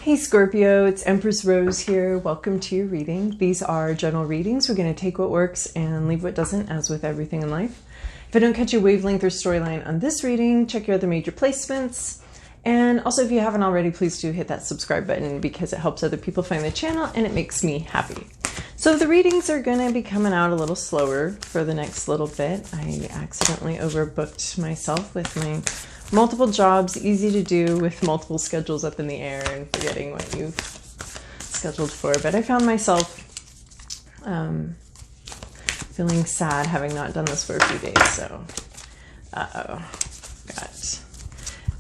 Hey Scorpio, it's Empress Rose here. Welcome to your reading. These are general readings. We're going to take what works and leave what doesn't, as with everything in life. If I don't catch your wavelength or storyline on this reading, check your other major placements. And also, if you haven't already, please do hit that subscribe button because it helps other people find the channel and it makes me happy. So the readings are going to be coming out a little slower for the next little bit. I accidentally overbooked myself with my multiple jobs, easy to do with multiple schedules up in the air and forgetting what you've scheduled for. But I found myself feeling sad having not done this for a few days. So,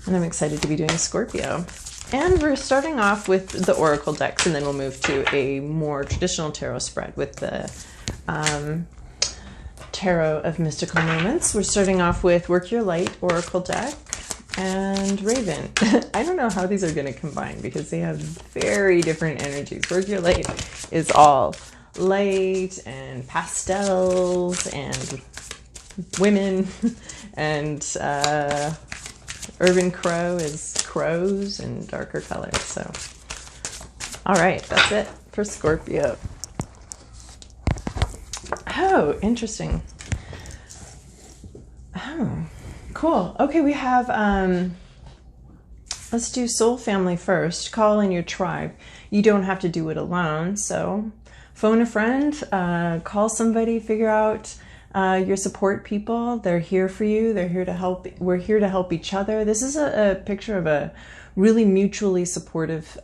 and I'm excited to be doing Scorpio. And we're starting off with the Oracle decks, and then we'll move to a more traditional tarot spread with the Tarot of Mystical Moments. We're starting off with Work Your Light Oracle deck and Raven. I don't know how these are going to combine because they have very different energies. Work Your Light is all light and pastels and women, and Urban Crow is crows and darker colors. So, all right, that's it for Scorpio. Oh, interesting. Oh, cool. Okay, we have, let's do soul family first. Call in your tribe. You don't have to do it alone. So phone a friend, call somebody, figure out your support people. They're here for you. They're here to help. We're here to help each other. This is a picture of a really mutually supportive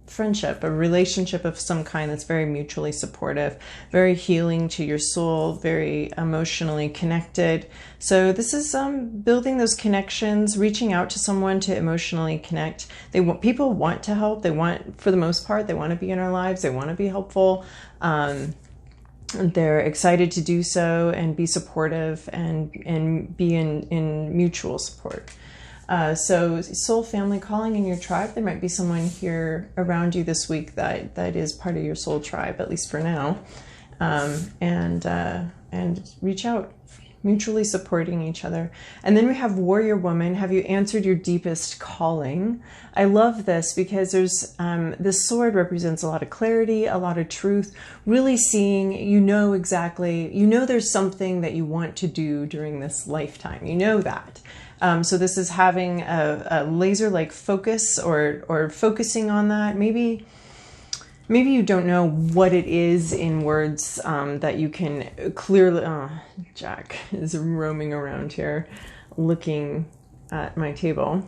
friendship, a relationship of some kind that's very mutually supportive, very healing to your soul, very emotionally connected. So this is building those connections, reaching out to someone to emotionally connect. People want to help. They want, for the most part, they want to be in our lives. They want to be helpful. They're excited to do so and be supportive and be in mutual support. So soul family, calling in your tribe. There might be someone here around you this week that is part of your soul tribe, at least for now. And reach out, mutually supporting each other. And then we have Warrior Woman. Have you answered your deepest calling? I love this because there's this sword represents a lot of clarity, a lot of truth, really seeing, exactly, there's something that you want to do during this lifetime. That. So this is having a laser-like focus or focusing on that. Maybe you don't know what it is in words that you can clearly... Oh, Jack is roaming around here looking at my table.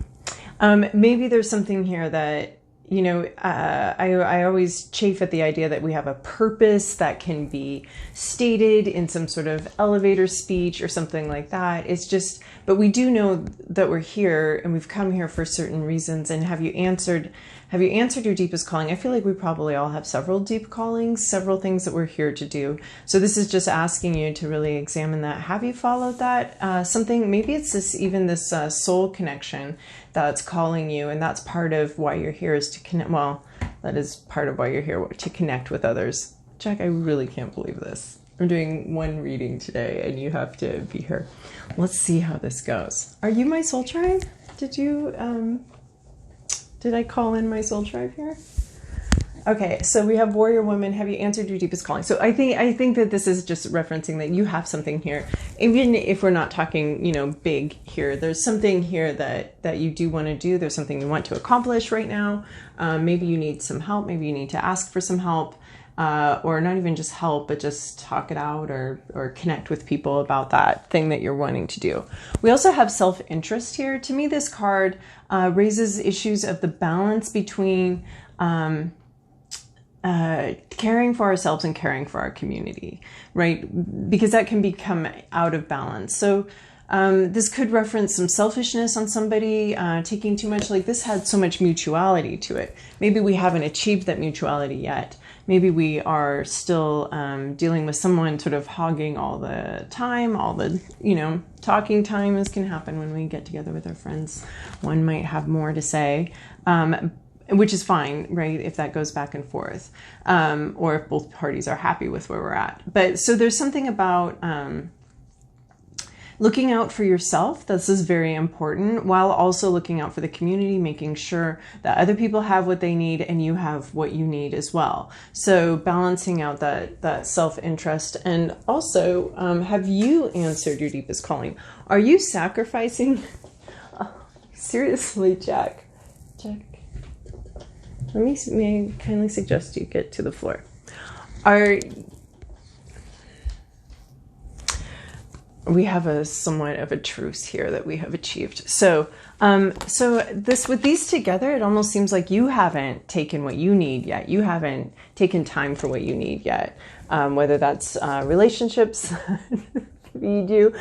Maybe there's something here that, I always chafe at the idea that we have a purpose that can be stated in some sort of elevator speech or something like that. It's just, but we do know that we're here and we've come here for certain reasons. And have you answered your deepest calling? I feel like we probably all have several deep callings, several things that we're here to do. So this is just asking you to really examine that. Have you followed that? Maybe it's this soul connection that's calling you, and that's part of why you're here, is to connect. Well, that is part of why you're here, to connect with others. Jack, I really can't believe this. I'm doing one reading today and you have to be here. Let's see how this goes. Are you my soul tribe? Did I call in my soul tribe here? Okay, so we have Warrior Woman. Have you answered your deepest calling? So I think that this is just referencing that you have something here. Even if we're not talking, big here, there's something here that you do want to do. There's something you want to accomplish right now. Maybe you need some help. Maybe you need to ask for some help. Or not even just help, but just talk it out or connect with people about that thing that you're wanting to do. We also have self-interest here. To me, this card raises issues of the balance between caring for ourselves and caring for our community, right? Because that can become out of balance. So this could reference some selfishness on somebody, taking too much. Like, this had so much mutuality to it. Maybe we haven't achieved that mutuality yet. Maybe we are still dealing with someone sort of hogging all the time, all the, talking time, as can happen when we get together with our friends. One might have more to say, which is fine, right, if that goes back and forth, or if both parties are happy with where we're at. But so there's something about looking out for yourself. This is very important, while also looking out for the community, making sure that other people have what they need and you have what you need as well. So balancing out that self-interest. And also, have you answered your deepest calling? Are you sacrificing? Oh, seriously, Jack. May I kindly suggest you get to the floor? We have a somewhat of a truce here that we have achieved. So with these together, it almost seems like you haven't taken what you need yet. You haven't taken time for what you need yet. Whether that's relationships feed you,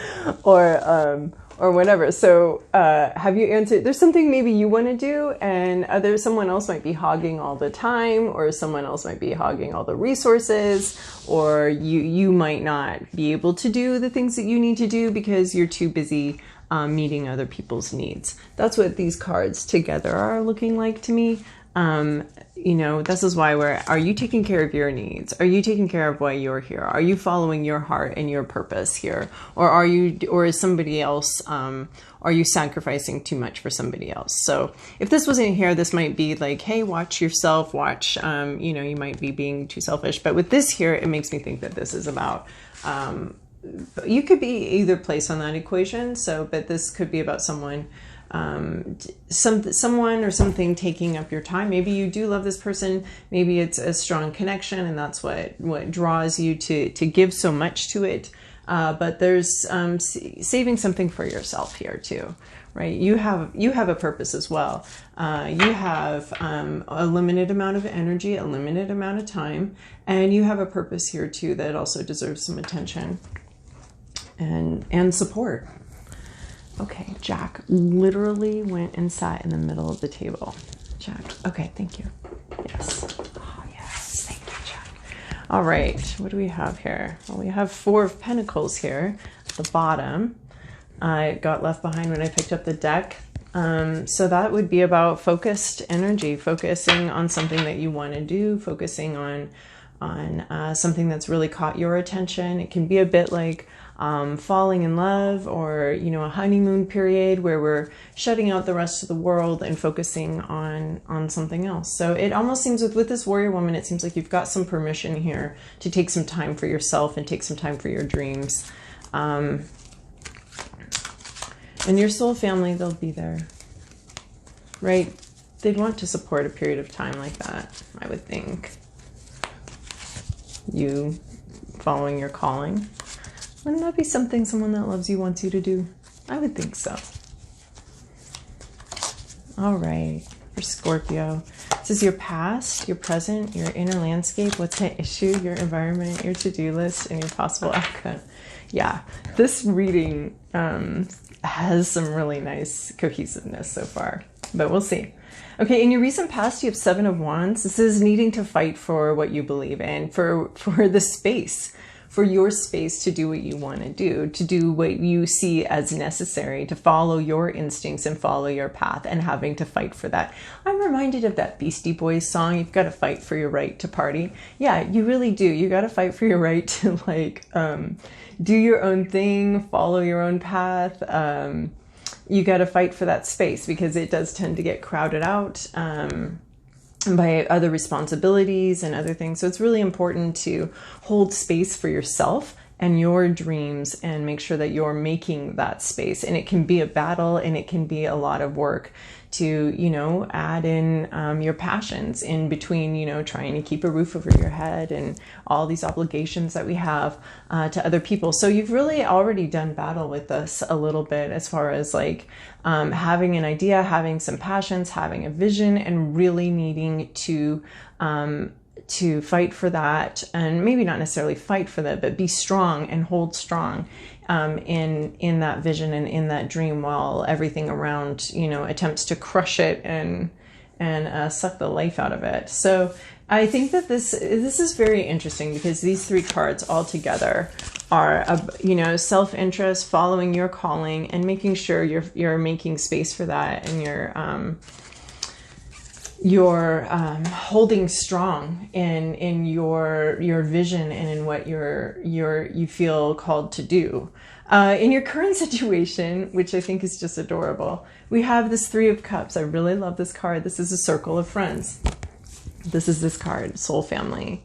or whatever. So have you answered? There's something maybe you want to do, and someone else might be hogging all the time, or someone else might be hogging all the resources, or you might not be able to do the things that you need to do because you're too busy meeting other people's needs. That's what these cards together are looking like to me. This is why are you taking care of your needs? Are you taking care of why you're here? Are you following your heart and your purpose here? Or is somebody else, are you sacrificing too much for somebody else? So if this wasn't here, this might be like, hey, watch yourself, you might be being too selfish. But with this here, it makes me think that this is about, you could be either place on that equation. But this could be about someone, someone or something taking up your time. Maybe you do love this person. Maybe it's a strong connection, and that's what draws you to give so much to it. But there's saving something for yourself here too, right? You have a purpose as well. You have a limited amount of energy, a limited amount of time, and you have a purpose here too that also deserves some attention and support. Okay, Jack literally went and sat in the middle of the table. Jack, okay, thank you. Yes. Oh, yes, thank you, Jack. All right, what do we have here? Well, we have 4 of Pentacles here at the bottom. I got left behind when I picked up the deck. So that would be about focused energy, focusing on something that you want to do, focusing on something that's really caught your attention. It can be a bit like falling in love, or a honeymoon period where we're shutting out the rest of the world and focusing on something else. So it almost seems with this warrior woman, it seems like you've got some permission here to take some time for yourself and take some time for your dreams. And your soul family, they'll be there, right? They'd want to support a period of time like that, I would think. You following your calling. Wouldn't that be something someone that loves you wants you to do? I would think so. All right, for Scorpio. This is your past, your present, your inner landscape, what's at issue, your environment, your to-do list, and your possible outcome. Yeah, this reading has some really nice cohesiveness so far, but we'll see. Okay, in your recent past, you have 7 of Wands. This is needing to fight for what you believe in, for the space, for your space to do what you want to do what you see as necessary, to follow your instincts and follow your path, and having to fight for that. I'm reminded of that Beastie Boys song, you've got to fight for your right to party. Yeah, you really do. You got to fight for your right to do your own thing, follow your own path. You got to fight for that space, because it does tend to get crowded out by other responsibilities and other things. So it's really important to hold space for yourself and your dreams, and make sure that you're making that space. And it can be a battle, and it can be a lot of work to, add in your passions in between, trying to keep a roof over your head and all these obligations that we have to other people. So you've really already done battle with us a little bit, as far as like having an idea, having some passions, having a vision, and really needing to fight for that, and maybe not necessarily fight for that, but be strong and hold strong in that vision and in that dream, while everything around attempts to crush it and suck the life out of it. So I think that this is very interesting, because these 3 cards all together are self-interest, following your calling, and making sure you're making space for that, and you're holding strong in your vision and in what you feel called to do. In your current situation, which I think is just adorable, we have this Three of Cups. I really love this card. This is a circle of friends. This is this card, soul family,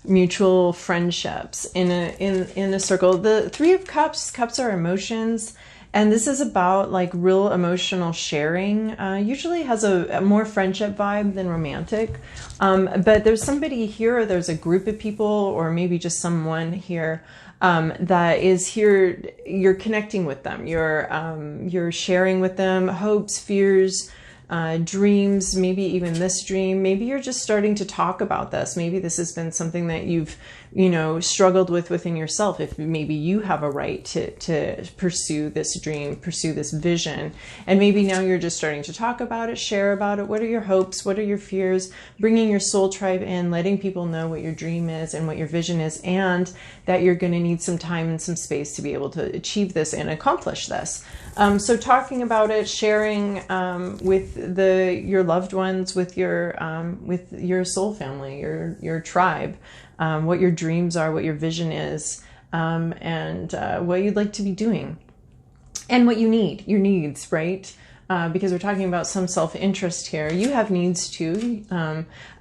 mutual friendships in a circle. The Three of Cups are emotions. And this is about like real emotional sharing. Usually has a more friendship vibe than romantic. But there's somebody here, or there's a group of people, or maybe just someone here that is here. You're connecting with them. You're sharing with them hopes, fears, dreams, maybe even this dream. Maybe you're just starting to talk about this. Maybe this has been something that you've, struggled with within yourself. If maybe you have a right to pursue this dream, pursue this vision. And maybe now you're just starting to talk about it, share about it. What are your hopes? What are your fears? Bringing your soul tribe in, letting people know what your dream is and what your vision is, and that you're going to need some time and some space to be able to achieve this and accomplish this. So talking about it, sharing with your loved ones, with your soul family, your tribe, what your dreams are, what your vision is, and what you'd like to be doing, and what you need, your needs, right? Because we're talking about some self-interest here. You have needs too.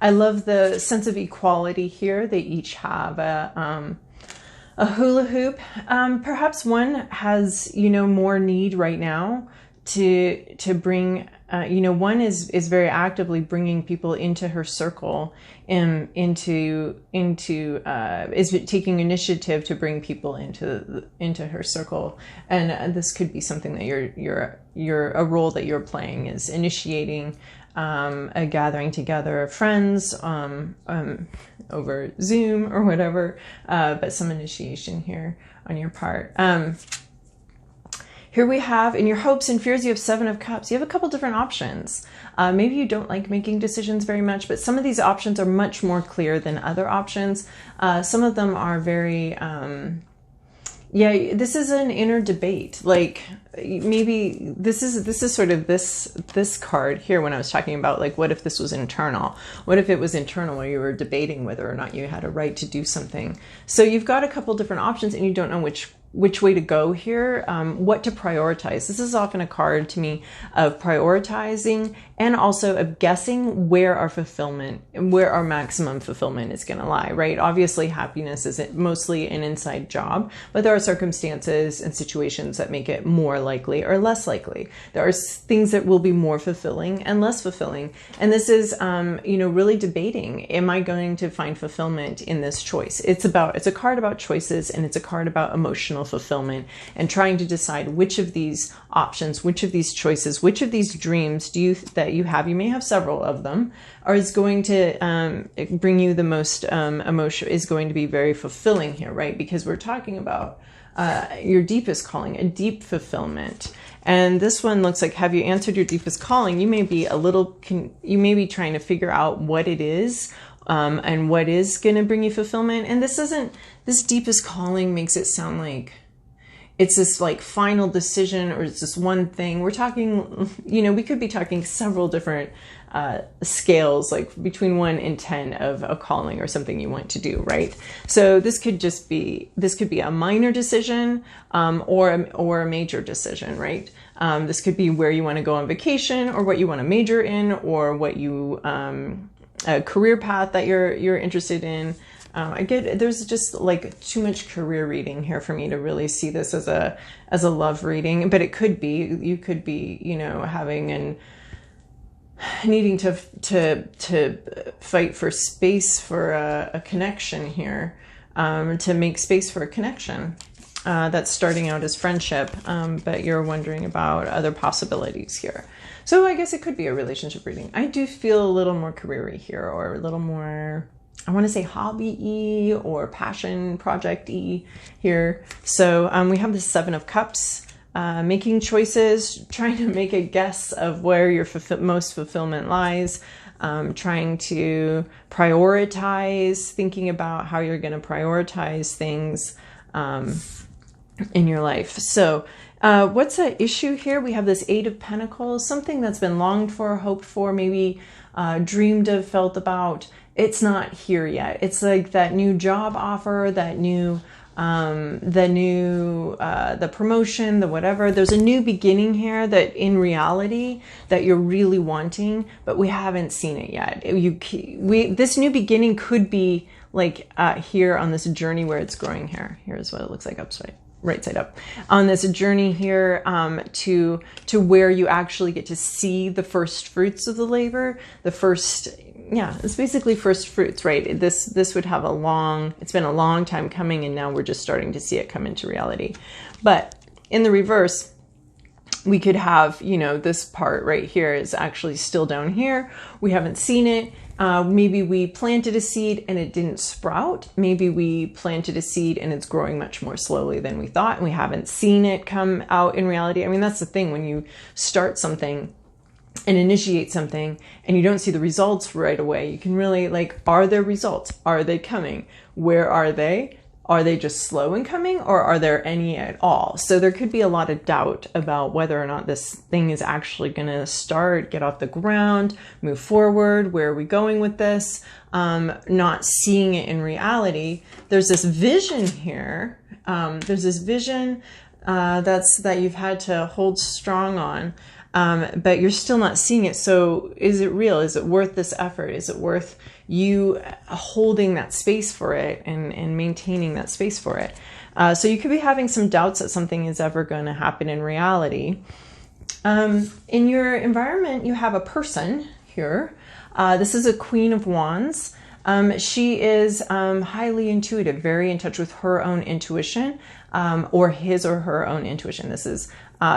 I love the sense of equality here. They each have a hula hoop. Perhaps one has, more need right now to bring, one is very actively bringing people into her circle, and is taking initiative to bring people into her circle. And this could be something that you're a role that you're playing, is initiating a gathering together of friends over Zoom or whatever, but some initiation here on your part. Here we have, in your hopes and fears, you have Seven of Cups. You have a couple different options. Maybe you don't like making decisions very much, but some of these options are much more clear than other options. Some of them are very, this is an inner debate. Like maybe this is sort of this card here when I was talking about like, what if this was internal? What if it was internal where you were debating whether or not you had a right to do something? So you've got a couple different options and you don't know which way to go here, what to prioritize. This is often a card to me of prioritizing and also of guessing where our fulfillment, where our maximum fulfillment is going to lie, right? Obviously, happiness is mostly an inside job, but there are circumstances and situations that make it more likely or less likely. There are things that will be more fulfilling and less fulfilling. And this is, really debating, am I going to find fulfillment in this choice? It's a card about choices, and it's a card about emotional fulfillment, and trying to decide which of these options, which of these choices, which of these dreams that you have, you may have several of them, is going to bring you the most emotion, is going to be very fulfilling here, right? Because we're talking about your deepest calling, a deep fulfillment. And this one looks like, have you answered your deepest calling? You may be you may be trying to figure out what it is, and what is going to bring you fulfillment. And this deepest calling makes it sound like it's this like final decision, or it's this one thing. We're talking, we could be talking several different scales, like between 1 and 10 of a calling or something you want to do, right? So this could be a minor decision, or a major decision, right? This could be where you want to go on vacation, or what you want to major in, or what you, a career path that you're interested in. There's just like too much career reading here for me to really see this as a love reading, but it could be, you could be, having needing to fight for space for a connection here, to make space for a connection, that's starting out as friendship, but you're wondering about other possibilities here. So I guess it could be a relationship reading. I do feel a little more career-y here, or a little more, I want to say hobby-y or passion project-y here. So we have the Seven of Cups, making choices, trying to make a guess of where your most fulfillment lies, trying to prioritize, thinking about how you're going to prioritize things in your life. So what's the issue here? We have this Eight of Pentacles, something that's been longed for, hoped for, maybe dreamed of, felt about. It's not here yet. It's like that new job offer, that new the new, the promotion, the whatever. There's a new beginning here that in reality that you're really wanting, but we haven't seen it yet. This new beginning could be like here on this journey where it's growing here. Here's what it looks like right side up. On this journey here to where you actually get to see the first fruits of the labor, the first, yeah, it's basically first fruits, right? This would have it's been a long time coming, and now we're just starting to see it come into reality. But in the reverse, we could have, this part right here is actually still down here. We haven't seen it. Maybe we planted a seed and it didn't sprout. Maybe we planted a seed and it's growing much more slowly than we thought, and we haven't seen it come out in reality. I mean, that's the thing. When you start something and initiate something and you don't see the results right away, you can really are there results? Are they coming? Where are they? Are they just slow in coming, or are there any at all? So there could be a lot of doubt about whether or not this thing is actually going to get off the ground, move forward. Where are we going with this? Not seeing it in reality. There's this vision here. There's this vision that you've had to hold strong on, but you're still not seeing it. So is it real? Is it worth this effort? Is it worth you holding that space for it and maintaining that space for it? So you could be having some doubts that something is ever going to happen in reality. In your environment, you have a person here. This is a Queen of Wands. She is highly intuitive, very in touch with her own intuition, or his or her own intuition. This is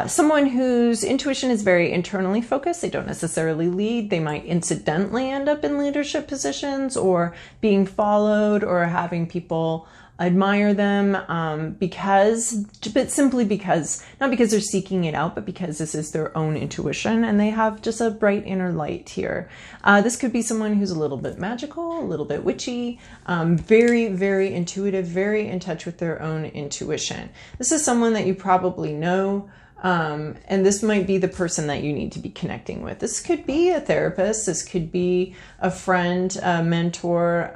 someone whose intuition is very internally focused. They don't necessarily lead. They might incidentally end up in leadership positions or being followed or having people admire them but simply because, not because they're seeking it out, but because this is their own intuition and they have just a bright inner light here. This could be someone who's a little bit magical, a little bit witchy, very, very intuitive, very in touch with their own intuition. This is someone that you probably know. And this might be the person that you need to be connecting with. This could be a therapist. This could be a friend, a mentor,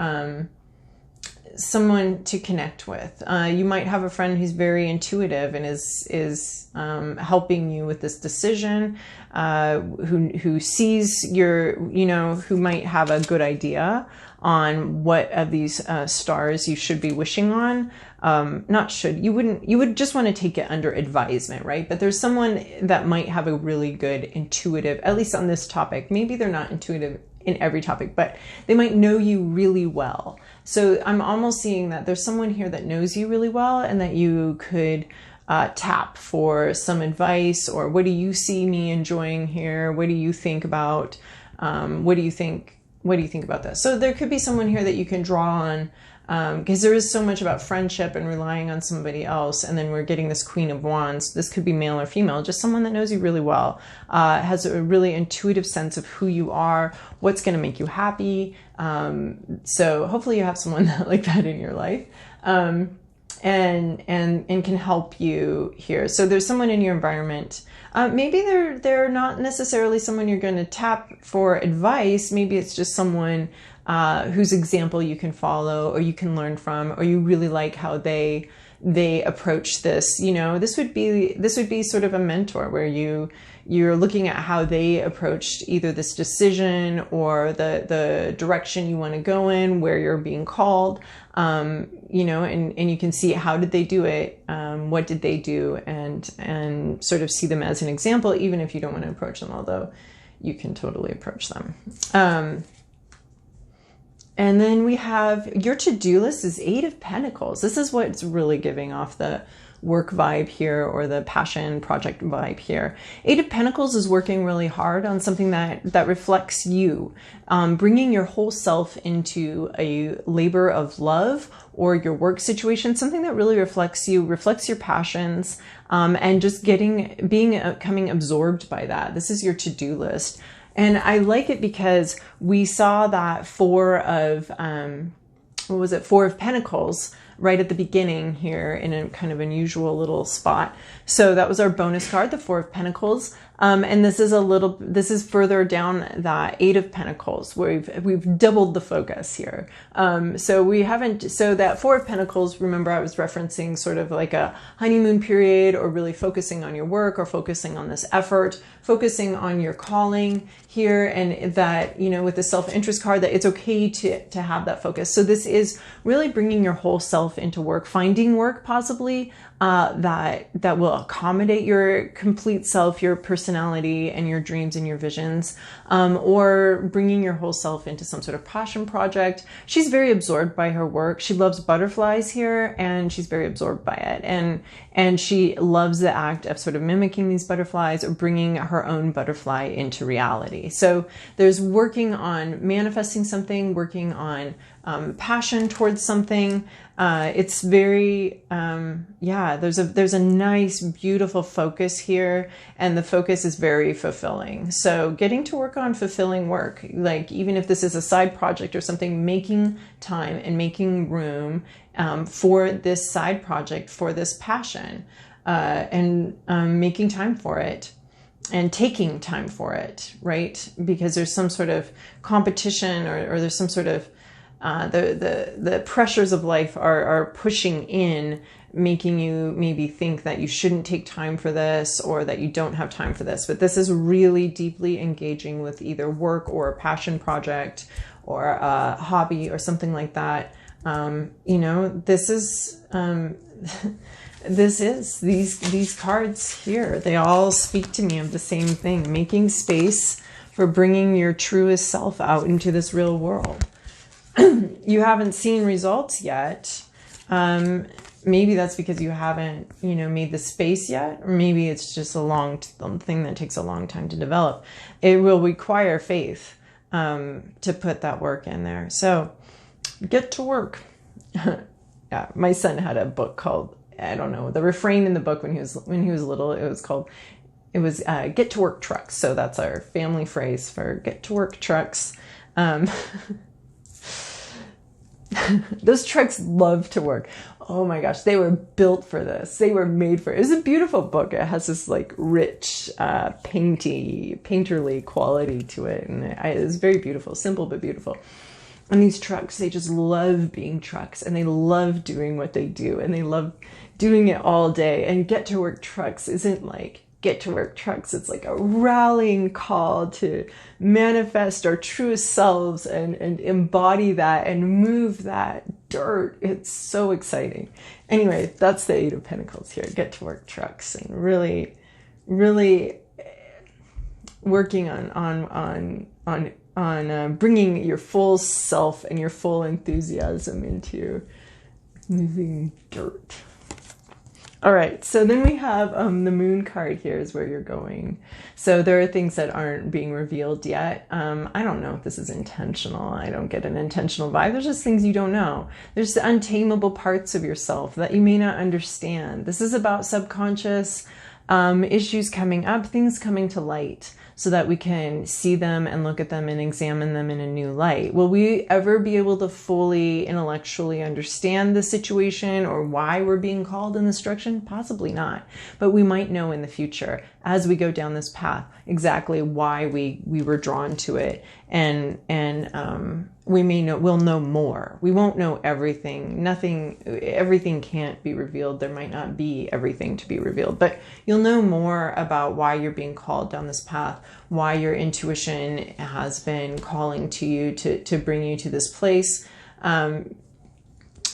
someone to connect with. You might have a friend who's very intuitive and is helping you with this decision, who sees who might have a good idea on what of these stars you should be wishing on. You would just want to take it under advisement, right? But there's someone that might have a really good intuitive, at least on this topic. Maybe they're not intuitive in every topic, but they might know you really well. So I'm almost seeing that there's someone here that knows you really well and that you could tap for some advice, or what do you see me enjoying here? What do you think about, what do you think about this? So there could be someone here that you can draw on, because there is so much about friendship and relying on somebody else. And then we're getting this Queen of Wands. This could be male or female, just someone that knows you really well, has a really intuitive sense of who you are, what's going to make you happy. So hopefully you have someone like that in your life, and can help you here. So there's someone in your environment. Maybe they're not necessarily someone you're going to tap for advice. Maybe it's just someone whose example you can follow or you can learn from, or you really like how they approach this. This would be sort of a mentor where you're looking at how they approached either this decision or the direction you want to go in, where you're being called, and you can see how did they do it, what did they do, and sort of see them as an example, even if you don't want to approach them, although you can totally approach them. And then we have your to-do list is 8 of Pentacles. This is what's really giving off the work vibe here, or the passion project vibe here. 8 of Pentacles is working really hard on something that reflects you, bringing your whole self into a labor of love or your work situation, something that really reflects you, reflects your passions, and just becoming absorbed by that. This is your to-do list. And I like it because we saw that 4 of Pentacles right at the beginning here in a kind of unusual little spot. So that was our bonus card, the Four of Pentacles. And this is further down the Eight of Pentacles, where we've doubled the focus here. So that Four of Pentacles, remember I was referencing sort of like a honeymoon period, or really focusing on your work, or focusing on this effort, focusing on your calling here. And that, you know, with the self-interest card, that it's okay to have that focus. So this is really bringing your whole self into work, finding work possibly, that will accommodate your complete self, your personality and your dreams and your visions, or bringing your whole self into some sort of passion project. She's very absorbed by her work. She loves butterflies here, and she's very absorbed by it. And she loves the act of sort of mimicking these butterflies, or bringing her own butterfly into reality. So there's working on manifesting something, working on passion towards something. It's very, there's a nice, beautiful focus here, and the focus is very fulfilling. So getting to work on fulfilling work, like even if this is a side project or something, making time and making room for this side project, for this passion, and making time for it. And taking time for it, right? Because there's some sort of competition, or there's some sort of the pressures of life are pushing in, making you maybe think that you shouldn't take time for this, or that you don't have time for this. But this is really deeply engaging with either work or a passion project or a hobby or something like that. This is these cards here, they all speak to me of the same thing: making space for bringing your truest self out into this real world. You haven't seen results yet. Maybe that's because you haven't, made the space yet, or maybe it's just a thing that takes a long time to develop. It will require faith to put that work in there. So get to work. Yeah, my son had a book called, I don't know, the refrain in the book when he was little, it was get to work trucks. So that's our family phrase for get to work trucks. Those trucks love to work. Oh my gosh, they were built for this. They were made for it. It's a beautiful book. It has this like rich, painterly quality to it. And it's very beautiful, simple but beautiful. And these trucks, they just love being trucks, and they love doing what they do, and they love doing it all day. And get to work trucks isn't like get to work trucks. It's like a rallying call to manifest our truest selves and embody that and move that dirt. It's so exciting. Anyway, that's the Eight of Pentacles here. Get to work trucks, and really, really working on bringing your full self and your full enthusiasm into moving dirt. All right, so then we have the Moon card here is where you're going. So there are things that aren't being revealed yet. I don't know if this is intentional. I don't get an intentional vibe. There's just things you don't know. There's the untamable parts of yourself that you may not understand. This is about subconscious issues coming up, things coming to light, so that we can see them and look at them and examine them in a new light. Will we ever be able to fully intellectually understand the situation or why we're being called in this direction? Possibly not. But we might know in the future as we go down this path exactly why we were drawn to it. And we'll know more. We won't know everything. Everything can't be revealed. There might not be everything to be revealed, but you'll know more about why you're being called down this path, why your intuition has been calling to you to bring you to this place.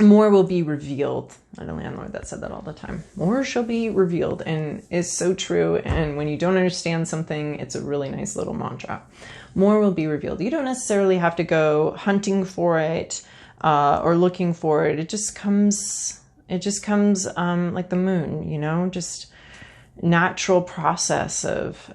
More will be revealed. I had a landlord that said that all the time. More shall be revealed, and it's so true. And when you don't understand something, it's a really nice little mantra. More will be revealed. You don't necessarily have to go hunting for it or looking for it. It just comes like the moon, just natural process of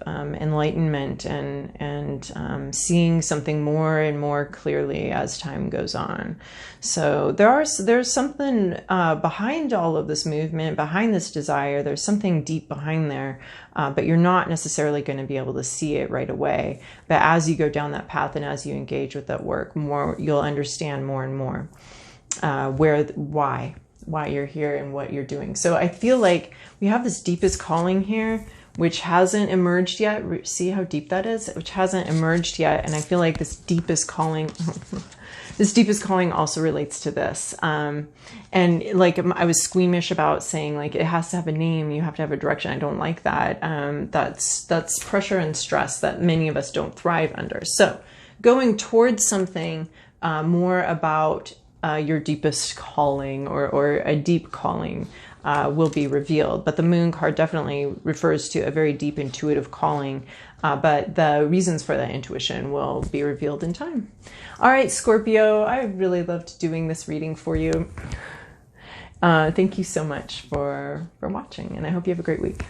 enlightenment and seeing something more and more clearly as time goes on. So there's something behind all of this movement, behind this desire. There's something deep behind there, but you're not necessarily going to be able to see it right away. But as you go down that path and as you engage with that work, more you'll understand more and more. why you're here and what you're doing. So I feel like we have this deepest calling here, which hasn't emerged yet. See how deep that is? Which hasn't emerged yet. And I feel like this deepest calling, this deepest calling also relates to this. And like I was squeamish about saying like, it has to have a name. You have to have a direction. I don't like that. That's pressure and stress that many of us don't thrive under. So going towards something more about your deepest calling or a deep calling will be revealed. But the moon card definitely refers to a very deep intuitive calling. But the reasons for that intuition will be revealed in time. All right, Scorpio, I really loved doing this reading for you. Thank you so much for watching, and I hope you have a great week.